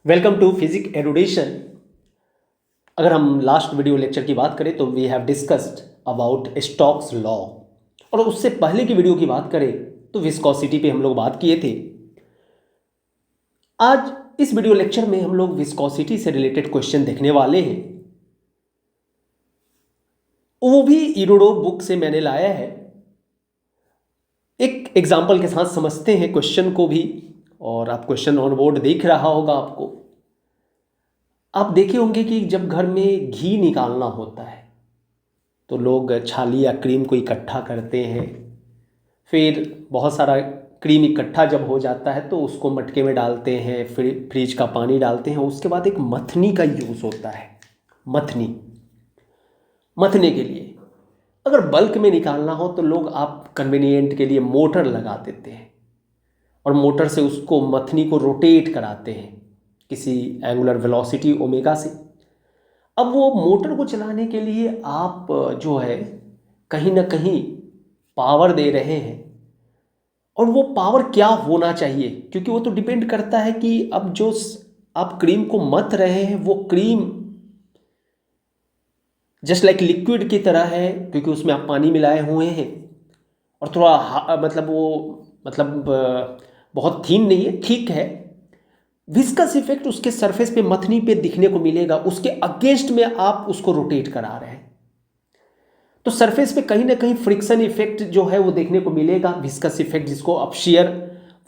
Welcome to physique education. अगर हम last video lecture की बात करें तो we have discussed about Stokes law, और उससे पहले की वीडियो की बात करें तो विस्कोसिटी पे हम लोग बात किए थे। आज इस वीडियो लेक्चर में हम लोग विस्कोसिटी से रिलेटेड क्वेश्चन देखने वाले हैं। वो भी इरोडो बुक से मैंने लाया है। एक एग्जाम्पल के साथ समझते हैं क्वेश्चन को भी, और आप क्वेश्चन ऑन बोर्ड देख रहा होगा आपको। आप देखे होंगे कि जब घर में घी निकालना होता है तो लोग छाली या क्रीम को इकट्ठा करते हैं। फिर बहुत सारा क्रीम इकट्ठा जब हो जाता है तो उसको मटके में डालते हैं, फिर फ्रिज का पानी डालते हैं। उसके बाद एक मथनी का यूज़ होता है। मथने के लिए अगर बल्क में निकालना हो तो लोग आप कन्वीनियंट के लिए मोटर लगा देते हैं और मोटर से उसको मथनी को रोटेट कराते हैं किसी एंगुलर वेलोसिटी ओमेगा से। अब वो मोटर को चलाने के लिए आप जो है कहीं ना कहीं पावर दे रहे हैं, और वो पावर क्या होना चाहिए, क्योंकि वो तो डिपेंड करता है कि अब जो आप क्रीम को मथ रहे हैं वो क्रीम जस्ट लाइक लिक्विड की तरह है, क्योंकि उसमें आप पानी मिलाए हुए हैं। और थोड़ा बहुत थीन नहीं है, ठीक है। विस्कस इफेक्ट उसके सरफेस पे मथनी पे दिखने को मिलेगा, उसके अगेंस्ट में आप उसको रोटेट करा रहे हैं तो सरफेस पे कहीं ना कहीं फ्रिक्शन इफेक्ट जो है वो देखने को मिलेगा। विस्कस इफेक्ट जिसको आप शियर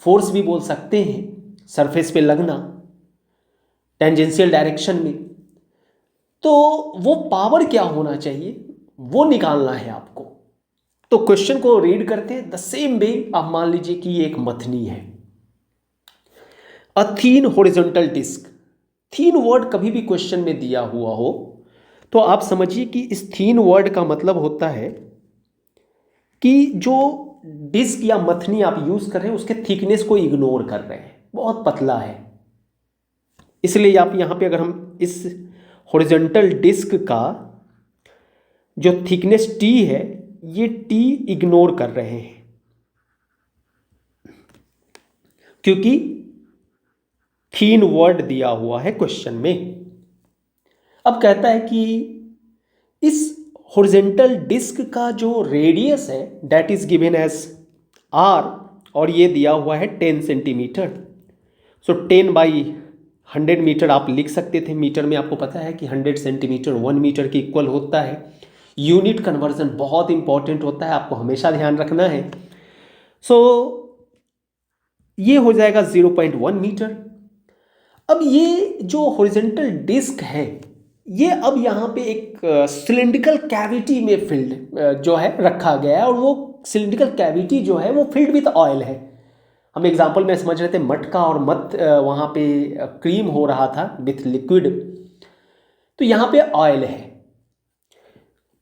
फोर्स भी बोल सकते हैं, सरफेस पे लगना टेंजेंशियल डायरेक्शन में। तो वो पावर क्या होना चाहिए वो निकालना है आपको। तो क्वेश्चन को रीड करते हैं द सेम वे। आप मान लीजिए कि ये एक मथनी है, अ थीन हॉरिजॉन्टल डिस्क। थीन वर्ड कभी भी क्वेश्चन में दिया हुआ हो तो आप समझिए कि इस थीन वर्ड का मतलब होता है कि जो डिस्क या मथनी आप यूज कर रहे हैं उसके थिकनेस को इग्नोर कर रहे हैं, बहुत पतला है। इसलिए आप यहां पे अगर हम इस हॉरिजॉन्टल डिस्क का जो थिकनेस टी है ये टी इग्नोर कर रहे हैं, क्योंकि थीन वर्ड दिया हुआ है क्वेश्चन में। अब कहता है कि इस हॉरिजॉन्टल डिस्क का जो रेडियस है that is given as r, और ये दिया हुआ है 10 सेंटीमीटर। सो 10/100 मीटर आप लिख सकते थे। मीटर में आपको पता है कि 100 सेंटीमीटर 1 मीटर के इक्वल होता है। यूनिट कन्वर्जन बहुत इंपॉर्टेंट होता है, आपको हमेशा ध्यान रखना है। सो ये हो जाएगा 0.1 मीटर। अब ये जो हॉरिजॉन्टल डिस्क है ये अब यहाँ पे एक सिलिंड्रिकल कैविटी में फिल्ड जो है रखा गया है, और वो सिलिंड्रिकल कैविटी जो है वो फिल्ड विथ ऑयल है। हम एग्जांपल में समझ रहे थे मटका और वहाँ पे क्रीम हो रहा था विथ लिक्विड, तो यहाँ पे ऑयल है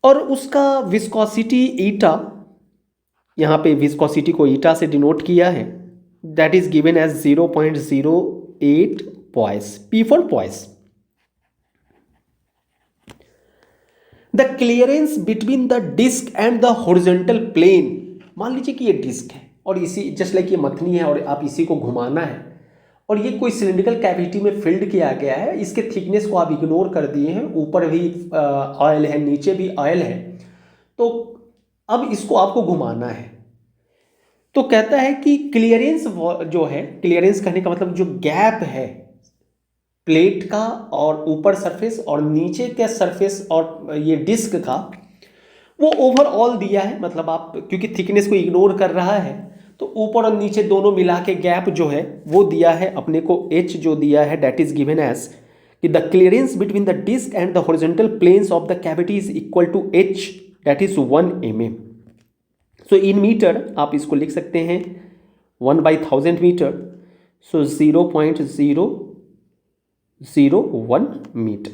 और उसका विस्कोसिटी ईटा, यहाँ पे विस्कोसिटी को ईटा से डिनोट किया है, that is given as 0.08 poise, p for poise. The clearance between the disc and the horizontal plane. मान लीजिए कि ये डिस्क है और इसी जस्ट लाइक ये मथनी है और आप इसी को घुमाना है, और ये कोई सिलिंड्रिकल कैविटी में फिल्ड किया गया है। इसके थिकनेस को आप इग्नोर कर दिए हैं, ऊपर भी ऑयल है नीचे भी ऑयल है, तो अब इसको आपको घुमाना है। तो कहता है कि क्लियरेंस जो है, क्लियरेंस कहने का मतलब जो गैप है प्लेट का और ऊपर सरफेस और नीचे के सरफेस और ये डिस्क का, वो ओवरऑल दिया है। मतलब आप क्योंकि थिकनेस को इग्नोर कर रहा है तो ऊपर और नीचे दोनों मिला के गैप जो है वो दिया है अपने को, एच जो दिया है दैट इज गिवन एज कि the clearance between the disc and the horizontal planes of the cavity is equal to H, that is 1 mm। So in metre आप इसको लिख सकते हैं 1/1000 मीटर, सो 0.001 मीटर।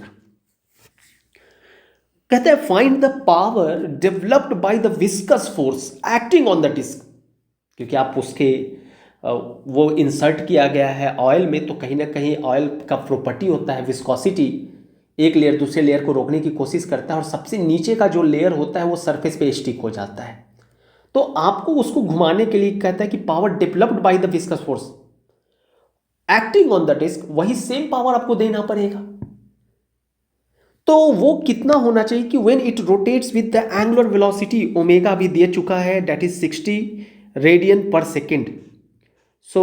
कहते हैं find the power developed by the viscous force acting on the disk. क्योंकि आप उसके वो इंसर्ट किया गया है ऑयल में, तो कहीं ना कहीं ऑयल का प्रॉपर्टी होता है विस्कोसिटी, एक लेयर दूसरे लेयर को रोकने की कोशिश करता है और सबसे नीचे का जो लेयर होता है वो सरफेस पे स्टिक हो जाता है। तो आपको उसको घुमाने के लिए कहता है कि power developed by the viscous force, acting on the disk, वही सेम पावर आपको देना पड़ेगा। तो वो कितना होना चाहिए कि when it rotates with the angular velocity, omega भी दे चुका है, that is 60 radian per second. So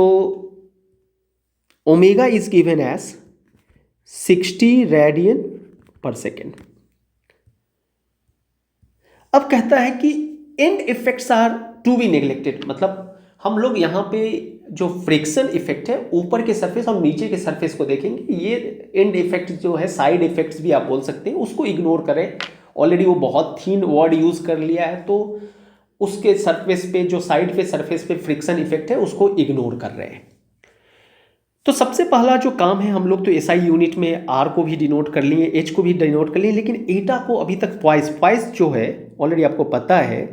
omega is given as 60 radian per second. अब कहता है कि end effects are to be neglected, मतलब हम लोग यहाँ पे जो फ्रिक्शन इफेक्ट है ऊपर के सरफेस और नीचे के सरफेस को देखेंगे। ये एंड इफेक्ट जो है, साइड इफेक्ट्स भी आप बोल सकते हैं, उसको इग्नोर करें। ऑलरेडी वो बहुत थीन वर्ड यूज कर लिया है, तो उसके सरफेस पे जो साइड पे सरफेस पे फ्रिक्शन इफेक्ट है उसको इग्नोर कर रहे हैं। तो सबसे पहला जो काम है, हम लोग तो एसआई यूनिट में आर को भी डिनोट कर लिए, एच को भी डिनोट कर लिए, लेकिन ईटा को अभी तक ट्वाइस जो है ऑलरेडी आपको पता है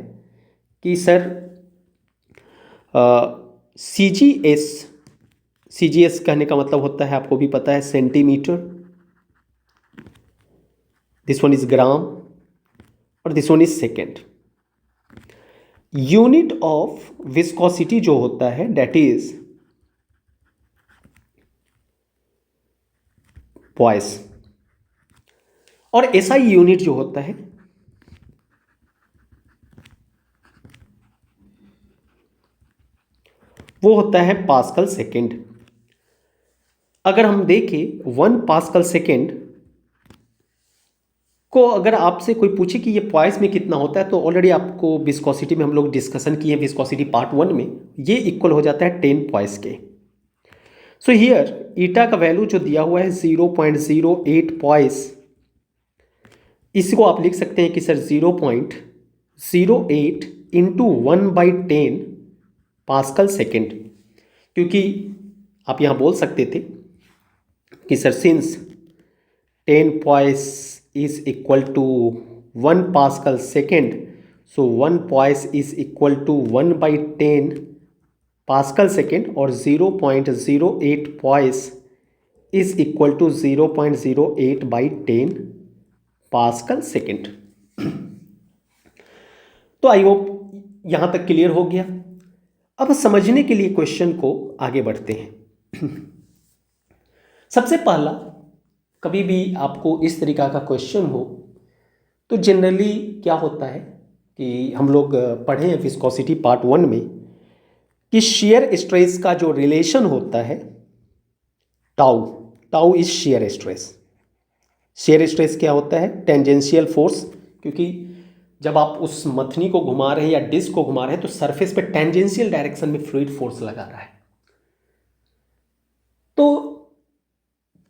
कि सर सी जी एस कहने का मतलब होता है, आपको भी पता है, centimetre, this one is gram और this one is second. Unit of viscosity जो होता है दैट इज पॉइस, और एसआई यूनिट जो होता है वो होता है पास्कल सेकेंड। अगर हम देखें 1 पास्कल सेकेंड को अगर आपसे कोई पूछे कि ये पॉइस में कितना होता है, तो ऑलरेडी आपको विस्कोसिटी में हम लोग डिस्कशन किए, विस्कोसिटी पार्ट 1 में, ये इक्वल हो जाता है 10 पॉइस के। सो हियर ईटा का वैल्यू जो दिया हुआ है 0.08 पॉइस, इसको आप लिख सकते हैं कि सर 0.08 इंटू 1/10 पास्कल सेकेंड, क्योंकि आप यहाँ बोल सकते थे कि sir since 10 poise is equal to 1 pascal second, so 1 poise is equal to 1/10 pascal second, और 0.08 poise is equal to 0.08/10 pascal second. तो आई होप यहां तक क्लियर हो गया। अब समझने के लिए क्वेश्चन को आगे बढ़ते हैं। सबसे पहला, कभी भी आपको इस तरीका का क्वेश्चन हो तो जनरली क्या होता है कि हम लोग पढ़े हैं विस्कोसिटी पार्ट 1 में कि शेयर स्ट्रेस का जो रिलेशन होता है tau, tau is shear stress. Shear stress क्या होता है? टेंजेंशियल फोर्स, क्योंकि जब आप उस मथनी को घुमा रहे हैं या डिस्क को घुमा रहे हैं तो सरफेस पे टेंजेंशियल डायरेक्शन में फ्लूइड फोर्स लगा रहा है। तो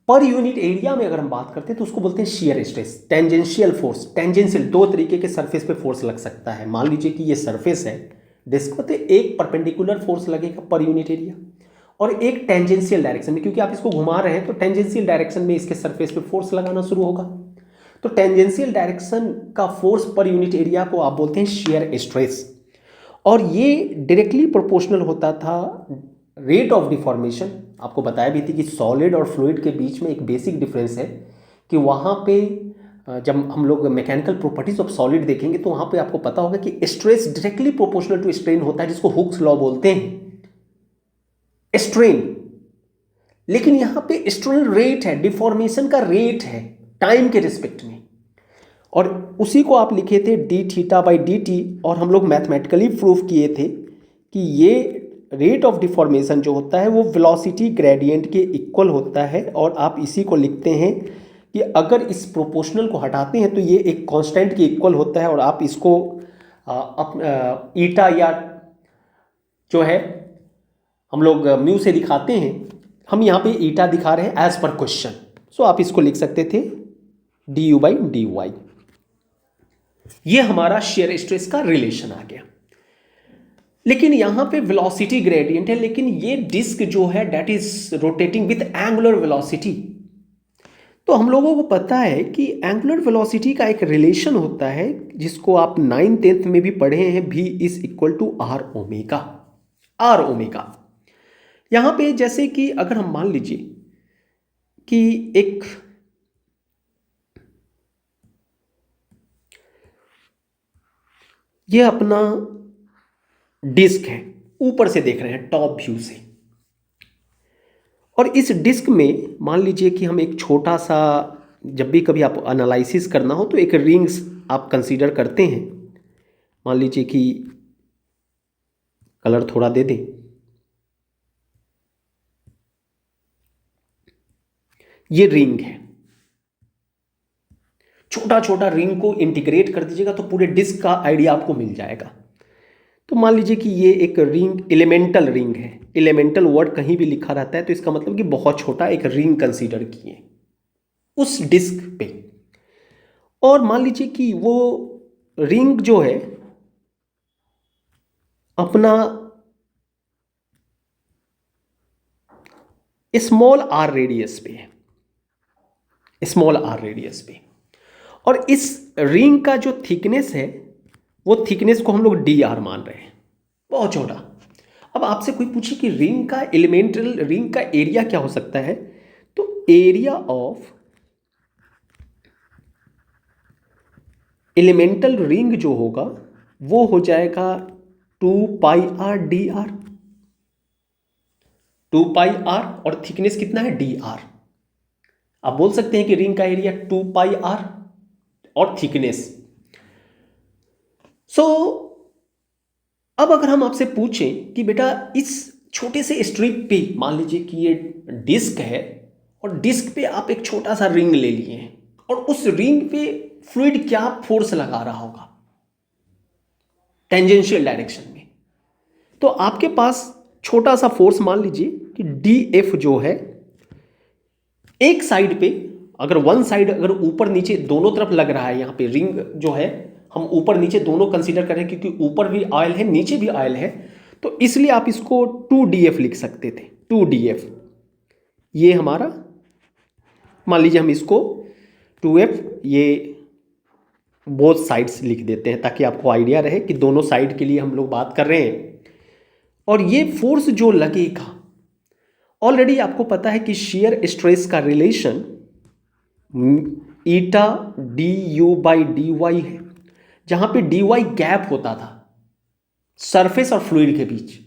पर यूनिट एरिया में अगर हम बात करते हैं तो उसको बोलते हैं shear stress, tangential force. Tangential दो तरीके के सरफेस पे फोर्स लग सकता है। मान लीजिए कि ये सरफेस है डिस्क पे, तो एक परपेंडिकुलर फोर्स लगेगा पर यूनिट एरिया, और एक टेंजेंशियल डायरेक्शन में, क्योंकि आप इसको घुमा रहे हैं तो टेंजेंशियल डायरेक्शन में इसके सरफेस पे फोर्स लगाना शुरू होगा। तो टेंजेंशियल डायरेक्शन का फोर्स पर यूनिट एरिया को आप बोलते हैं शेयर स्ट्रेस, और ये डायरेक्टली प्रोपोर्शनल होता था रेट ऑफ डिफॉर्मेशन। आपको बताया भी थी कि सॉलिड और फ्लूइड के बीच में एक बेसिक डिफरेंस है कि वहाँ पे जब हम लोग मैकेनिकल प्रॉपर्टीज ऑफ सॉलिड देखेंगे तो वहाँ पे आपको पता होगा कि stress directly proportional to strain होता है, जिसको हुक्स लॉ बोलते हैं स्ट्रेन। लेकिन यहाँ पे स्ट्रेन रेट है, डिफॉर्मेशन का रेट है टाइम के रिस्पेक्ट में, और उसी को आप लिखे थे d(θ/dt), और हम लोग मैथमेटिकली प्रूफ किए थे कि ये रेट ऑफ डिफॉर्मेशन जो होता है वो वेलोसिटी ग्रेडियंट के इक्वल होता है। और आप इसी को लिखते हैं कि अगर इस प्रोपोर्शनल को हटाते हैं तो ये एक कांस्टेंट के इक्वल होता है, और आप इसको ईटा या जो है हम लोग म्यू से दिखाते हैं। हम यहाँ पे ईटा दिखा रहे हैं एज पर क्वेश्चन, सो आप इसको लिख सकते थे du/dy। ये हमारा शेयर स्ट्रेस का रिलेशन आ गया। लेकिन यहां पे वेलोसिटी ग्रेडियंट है, लेकिन ये डिस्क जो है that is rotating with angular velocity. तो हम लोगों को पता है कि एंगुलर वेलोसिटी का एक रिलेशन होता है जिसको आप 9th 10th में भी पढ़े हैं, v is equal to R omega. R omega यहां पे जैसे कि अगर हम मान लीजिए कि एक ये अपना डिस्क है, ऊपर से देख रहे हैं टॉप व्यू से, और इस डिस्क में मान लीजिए कि हम एक छोटा सा, जब भी कभी आप एनालिसिस करना हो तो एक रिंग्स आप कंसीडर करते हैं। मान लीजिए कि कलर थोड़ा दे दें, ये रिंग है। छोटा छोटा रिंग को इंटीग्रेट कर दीजिएगा तो पूरे डिस्क का आइडिया आपको मिल जाएगा। तो मान लीजिए कि ये एक रिंग एलिमेंटल रिंग है। एलिमेंटल वर्ड कहीं भी लिखा रहता है तो इसका मतलब कि बहुत छोटा एक रिंग कंसीडर किए उस डिस्क पे। और मान लीजिए कि वो रिंग जो है अपना स्मॉल आर रेडियस पे है, स्मॉल आर रेडियस पे। और इस रिंग का जो थिकनेस है वो थिकनेस को हम लोग डी आर मान रहे हैं, बहुत छोटा। अब आपसे कोई पूछे कि रिंग का एलिमेंटल रिंग का एरिया क्या हो सकता है, तो एरिया ऑफ एलिमेंटल रिंग जो होगा वो हो जाएगा 2πr dr। 2πr और थिकनेस कितना है dr। आप बोल सकते हैं कि रिंग का एरिया 2πr और थिकनेस। अब अगर हम आपसे पूछें कि बेटा इस छोटे से स्ट्रिप पे मान लीजिए कि ये डिस्क है और डिस्क पे आप एक छोटा सा रिंग ले लिए हैं और उस रिंग पे फ्लूइड क्या फोर्स लगा रहा होगा टेंजेंशियल डायरेक्शन में, तो आपके पास छोटा सा फोर्स मान लीजिए कि DF जो है एक साइड पे, अगर वन साइड अगर ऊपर नीचे दोनों तरफ लग रहा है, यहाँ पे रिंग जो है हम ऊपर नीचे दोनों कंसीडर करें क्योंकि ऊपर भी ऑयल है नीचे भी ऑयल है, तो इसलिए आप इसको 2DF लिख सकते थे। 2DF ये हमारा, मान लीजिए हम इसको 2F ये बोथ साइड्स लिख देते हैं ताकि आपको आइडिया रहे कि दोनों साइड के लिए हम लोग बात कर रहे हैं। और ये फोर्स जो लगेगा, ऑलरेडी आपको पता है कि शेयर स्ट्रेस का रिलेशन ईटा du/dy है, जहां पे dy गैप होता था सरफेस और फ्लूइड के बीच।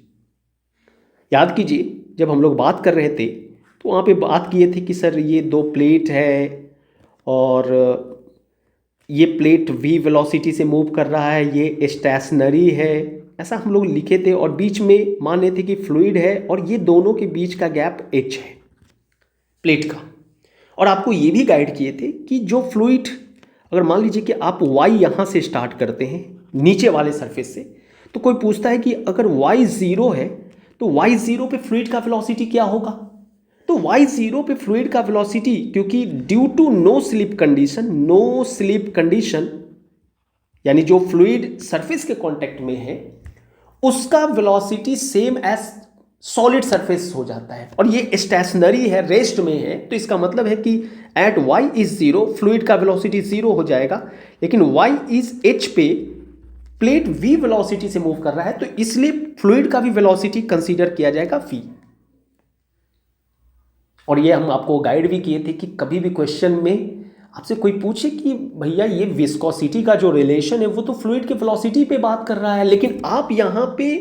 याद कीजिए जब हम लोग बात कर रहे थे तो वहां पे बात किए थे कि सर ये दो प्लेट है और ये प्लेट v वेलोसिटी से मूव कर रहा है, ये स्टेशनरी है, ऐसा हम लोग लिखे थे। और बीच में मान लेते कि फ्लूइड है और ये दोनों के बीच का गैप h है प्लेट का। और आपको ये भी गाइड किए थे कि जो फ्लूइड, अगर मान लीजिए कि आप y यहाँ से स्टार्ट करते हैं नीचे वाले सरफेस से, तो कोई पूछता है कि अगर y 0 है तो y 0 पे फ्लूइड का वेलोसिटी क्या होगा, तो y 0 पे फ्लूइड का वेलोसिटी, क्योंकि due to no slip condition यानी जो फ्लूइड सरफेस के कांटेक्ट में है उसका velocity same as solid surface हो जाता है। और ये स्टेशनरी है, रेस्ट में है, तो इसका मतलब है कि एट y इज 0 फ्लूइड का वेलोसिटी 0 हो जाएगा, लेकिन y इज h पे प्लेट v वेलोसिटी से मूव कर रहा है, तो इसलिए फ्लूइड का भी वेलोसिटी कंसीडर किया जाएगा v। और ये हम आपको गाइड भी किए थे कि कभी भी क्वेश्चन में आपसे कोई पूछे कि भैया ये विस्कोसिटी का जो रिलेशन है वो तो फ्लूइड के वेलोसिटी पे बात कर रहा है, लेकिन आप यहाँ पे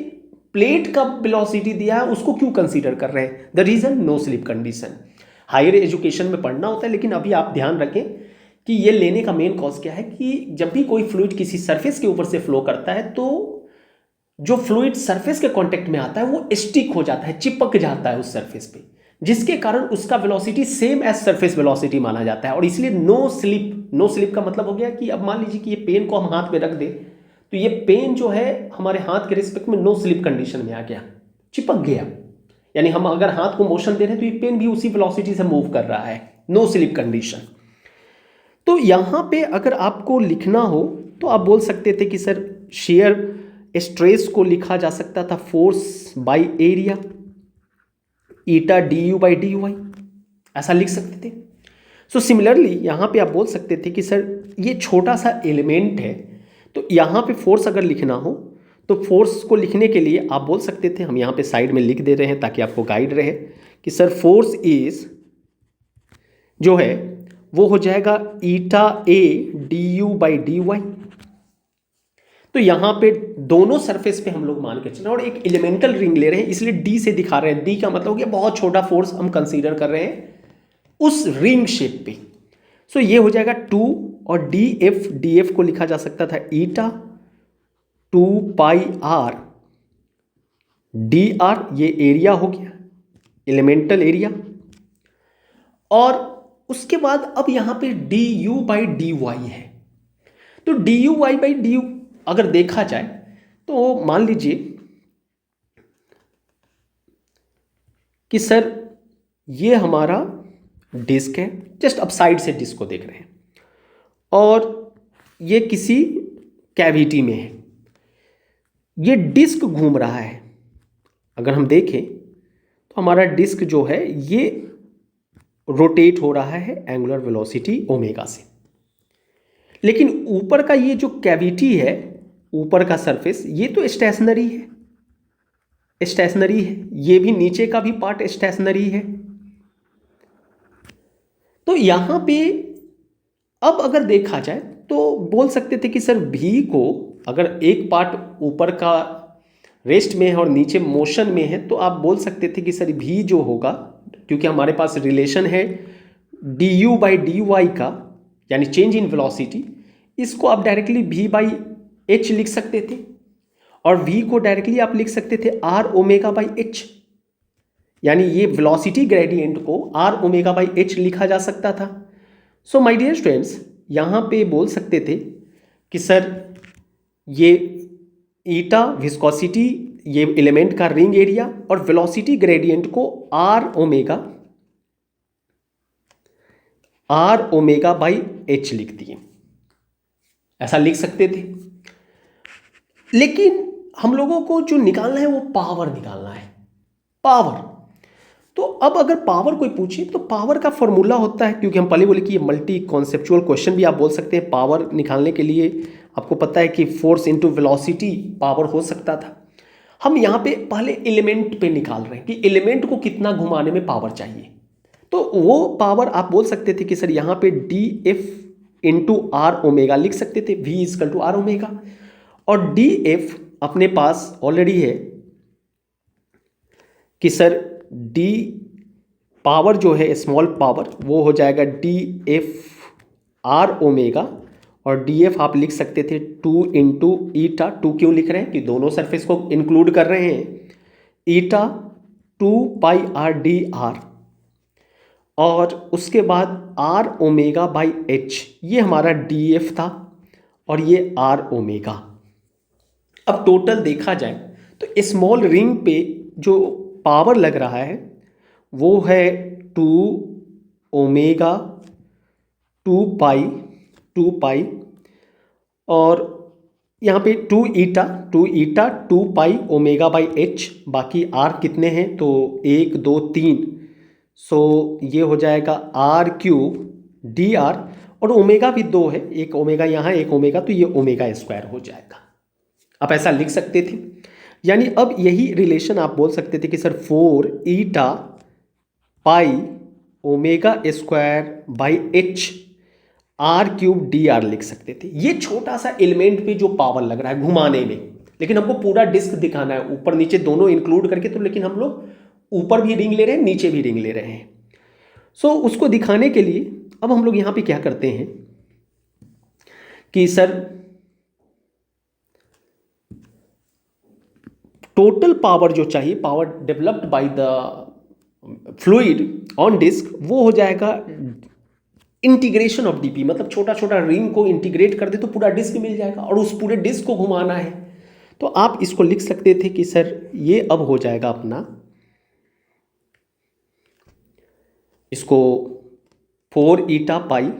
प्लेट का वेलोसिटी दिया है उसको क्यों कंसीडर कर रहे हैं, the reason no slip condition. Higher education में पढ़ना होता है, लेकिन अभी आप ध्यान रखें कि ये लेने का मेन कॉज क्या है कि जब भी कोई फ्लूइड किसी सरफेस के ऊपर से फ्लो करता है तो जो फ्लूइड सरफेस के कॉन्टेक्ट में आता है वो स्टिक हो जाता है, चिपक जाता है उस सरफेस पे, जिसके कारण उसका velocity same as surface velocity माना जाता है। और इसलिए नो स्लिप का मतलब हो गया कि अब मान लीजिए कि ये पेन को हम हाथ पे रख दें तो ये पेन जो है हमारे हाथ के रिस्पेक्ट में नो स्लिप कंडीशन में आ गया, चिपक गया। यानी हम अगर हाथ को मोशन दे रहे हैं तो ये पेन भी उसी वेलोसिटी से मूव कर रहा है, नो स्लिप कंडीशन। तो यहाँ पे अगर आपको लिखना हो तो आप बोल सकते थे कि सर शेयर स्ट्रेस को लिखा जा सकता था force by area eta du/dy, ऐसा लिख सकते थे। सो सिमिलरली यहाँ पे आप बोल सकते थे कि सर ये छोटा सा एलिमेंट है, तो यहाँ पे फोर्स अगर लिखना हो तो फोर्स को लिखने के लिए आप बोल सकते थे, हम यहाँ पे साइड में लिख दे रहे हैं ताकि आपको गाइड रहे, कि सर फोर्स इज जो है वो हो जाएगा ईटा a du/dy। तो यहाँ पे दोनों सरफेस पे हम लोग मान के चल रहे हैं, और एक एलिमेंटल रिंग ले रहे हैं, इसलिए डी से दिखा रहे हैं। डी का मतलब हो गया बहुत छोटा फोर्स हम कंसीडर कर रहे हैं उस रिंग शेप पे। सो ये हो जाएगा 2, और डी एफ को लिखा जा सकता था ईटा 2 पाई आर डी आर, ये एरिया हो गया, एलिमेंटल एरिया। और उसके बाद अब यहां पे d u by d y है। तो d u y by d u अगर देखा जाए तो मान लीजिए कि सर ये हमारा डिस्क है, जस्ट अब साइड से डिस्क को देख रहे हैं, और ये किसी कैविटी में है, ये डिस्क घूम रहा है। अगर हम देखें तो हमारा डिस्क जो है ये रोटेट हो रहा है एंगुलर वेलोसिटी ओमेगा से। लेकिन ऊपर का ये जो कैविटी है, ऊपर का सरफेस, ये तो स्टेशनरी है, स्टेशनरी है, ये भी नीचे का भी पार्ट स्टेशनरी है। तो यहां पे अब अगर देखा जाए तो बोल सकते थे कि सर भी को अगर एक पार्ट ऊपर का रेस्ट में है और नीचे मोशन में है, तो आप बोल सकते थे कि सर भी जो होगा, क्योंकि हमारे पास रिलेशन है d u by d y का, यानी चेंज इन वेलोसिटी, इसको आप डायरेक्टली v बाई एच लिख सकते थे, और v को डायरेक्टली आप लिख सकते थे r ओमेगा बाई एच, यानी ये वेलोसिटी ग्रेडियंट को r ओमेगा बाई एच लिखा जा सकता था। सो माय डियर स्टूडेंट्स, यहाँ पे बोल सकते थे कि सर ये ईटा विस्कोसिटी, ये एलिमेंट का रिंग एरिया, और वेलोसिटी ग्रेडियंट को r ओमेगा बाई एच लिख दिए, ऐसा लिख सकते थे। लेकिन हम लोगों को जो निकालना है वो पावर निकालना है, पावर। तो अब अगर पावर कोई पूछे तो पावर का फॉर्मूला होता है, क्योंकि हम पहले बोले कि ये मल्टी कॉन्सेप्चुअल क्वेश्चन भी आप बोल सकते हैं। पावर निकालने के लिए आपको पता है कि फोर्स इनटू वेलोसिटी पावर हो सकता था। हम यहाँ पे पहले एलिमेंट पे निकाल रहे हैं कि एलिमेंट को कितना घुमाने में पावर चाहिए। तो वो पावर आप बोल सकते थे कि सर यहाँ पे d F into R omega लिख सकते थे, v is equal to R omega, और डी एफ अपने पास ऑलरेडी है कि सर डी पावर जो है स्मॉल पावर वो हो जाएगा डी एफ आर ओमेगा, और डी एफ आप लिख सकते थे 2 इंटू ईटा। 2 क्यों लिख रहे हैं कि दोनों सरफेस को इंक्लूड कर रहे हैं, ईटा 2 पाई आर डी आर, और उसके बाद आर ओमेगा बाई एच, ये हमारा डी एफ था, और ये आर ओमेगा। अब टोटल देखा जाए तो स्मॉल रिंग पे जो पावर लग रहा है वो है 2 ओमेगा 2 पाई, और यहाँ पे 2 ईटा 2 पाई ओमेगा बाई एच, बाकी आर कितने हैं तो 1 2 3, सो ये हो जाएगा आर क्यूब डी आर, और ओमेगा भी 2 है, एक ओमेगा यहाँ एक ओमेगा, तो ये ओमेगा स्क्वायर हो जाएगा। आप ऐसा लिख सकते थे। यानी अब यही रिलेशन आप बोल सकते थे कि sir 4 eta pi omega square by h r cube d are लिख सकते थे। ये छोटा सा एलिमेंट पे जो पावर लग रहा है घुमाने में, लेकिन हमको पूरा डिस्क दिखाना है ऊपर नीचे दोनों इंक्लूड करके, तो लेकिन हम लोग ऊपर भी रिंग ले रहे हैं, नीचे भी रिंग ले रहे हैं। सो उसको दिखाने के लिए अब हम लोग यहाँ पे क्या करते हैं कि सर टोटल पावर जो चाहिए, power developed by the fluid on disk, वो हो जाएगा इंटीग्रेशन ऑफ डीपी, मतलब छोटा छोटा रिंग को इंटीग्रेट कर दे तो पूरा डिस्क मिल जाएगा, और उस पूरे डिस्क को घुमाना है। तो आप इसको लिख सकते थे कि सर ये अब हो जाएगा अपना, इसको 4 eta pi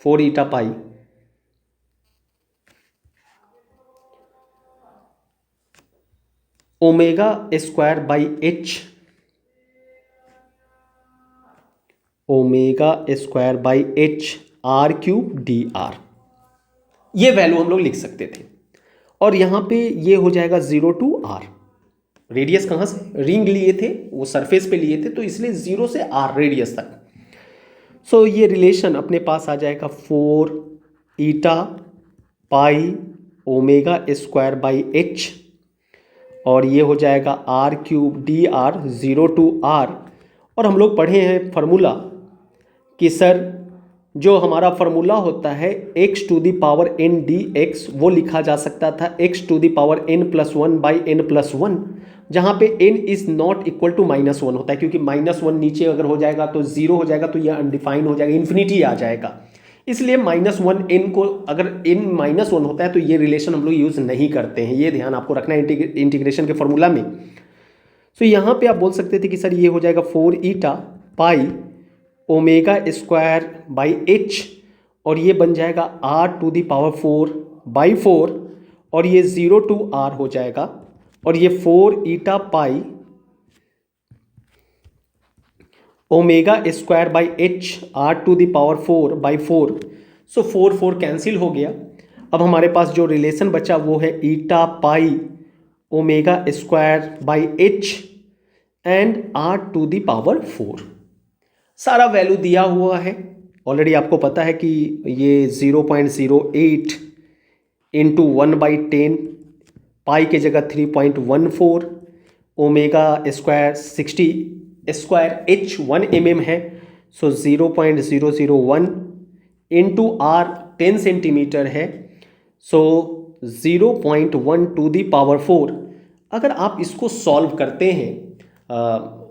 four eta pi omega square by h, omega square by h r cube d r, ये वैल्यू हम लोग लिख सकते थे। और यहाँ पे ये हो जाएगा 0 to r। रेडियस कहाँ से, रिंग लिए थे, वो सरफेस पे लिए थे, तो इसलिए 0 से r रेडियस तक। सो ये रिलेशन अपने पास आ जाएगा 4 eta pi omega square by h, और ये हो जाएगा r cube d r 0 to r। और हम लोग पढ़े हैं फार्मूला कि सर जो हमारा फार्मूला होता है x to the power n dx, वो लिखा जा सकता था x to the power n+1 by n+1, जहाँ पे n is not equal to -1 होता है, क्योंकि -1 नीचे अगर हो जाएगा तो 0 हो जाएगा, तो यह अनडिफाइन हो जाएगा, इन्फिनिटी आ जाएगा। इसलिए -1 n को अगर n -1 होता है तो ये रिलेशन हम लोग यूज़ नहीं करते हैं, ये ध्यान आपको रखना है इंटीग्रेशन के फॉर्मूला में। तो यहाँ पे आप बोल सकते थे कि सर ये हो जाएगा 4 eta pi omega square by h, और ये बन जाएगा r to the power 4 by 4, और ये 0 to r हो जाएगा, और ये 4 eta pi omega square by h r to the power 4 by 4। So 4 cancel हो गया। अब हमारे पास जो रिलेशन बचा वो है eta pi omega square by h and r to the power 4। सारा वैल्यू दिया हुआ है, ऑलरेडी आपको पता है कि ये 0.08 इंटू 1/10, पाई के जगह 3.14, omega square 60 square h 1 mm है, सो 0.001 इंटू r 10 सेंटीमीटर है, सो 0.1 टू दी पावर 4। अगर आप इसको सॉल्व करते हैं,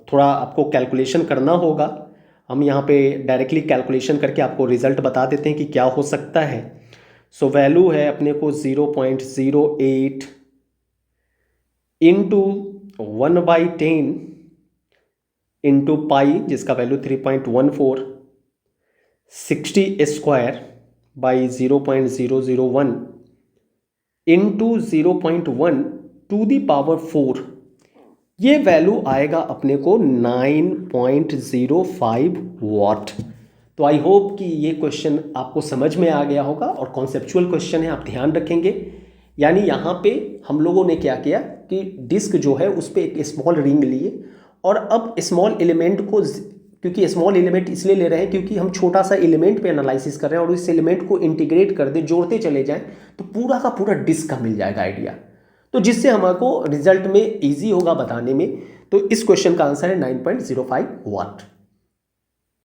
थोड़ा आपको कैलकुलेशन करना होगा, हम यहाँ पे डायरेक्टली कैलकुलेशन करके आपको रिजल्ट बता देते हैं कि क्या हो सकता है। सो वैल्यू है अपने को 0.08 इंटू 1/10 इंटू पाई, जिसका value 3.14, 60 square by 0.001 into 0.1 to the power 4। ये वैल्यू आएगा अपने को 9.05 वाट। तो आई होप कि ये क्वेश्चन आपको समझ में आ गया होगा, और कॉन्सेप्चुअल क्वेश्चन है, आप ध्यान रखेंगे। यानी यहाँ पे हम लोगों ने क्या किया कि डिस्क जो है उस पर एक स्मॉल रिंग लिए, और अब स्मॉल एलिमेंट को, क्योंकि स्मॉल एलिमेंट इसलिए ले रहे हैं क्योंकि हम छोटा सा एलिमेंट पे एनालिसिस कर रहे हैं, और इस एलिमेंट को इंटीग्रेट कर दे, जोड़ते चले जाएं, तो पूरा का पूरा डिस्क का मिल जाएगा आइडिया, तो जिससे हमको रिजल्ट में इजी होगा बताने में। तो इस क्वेश्चन का आंसर है 9.05 वाट।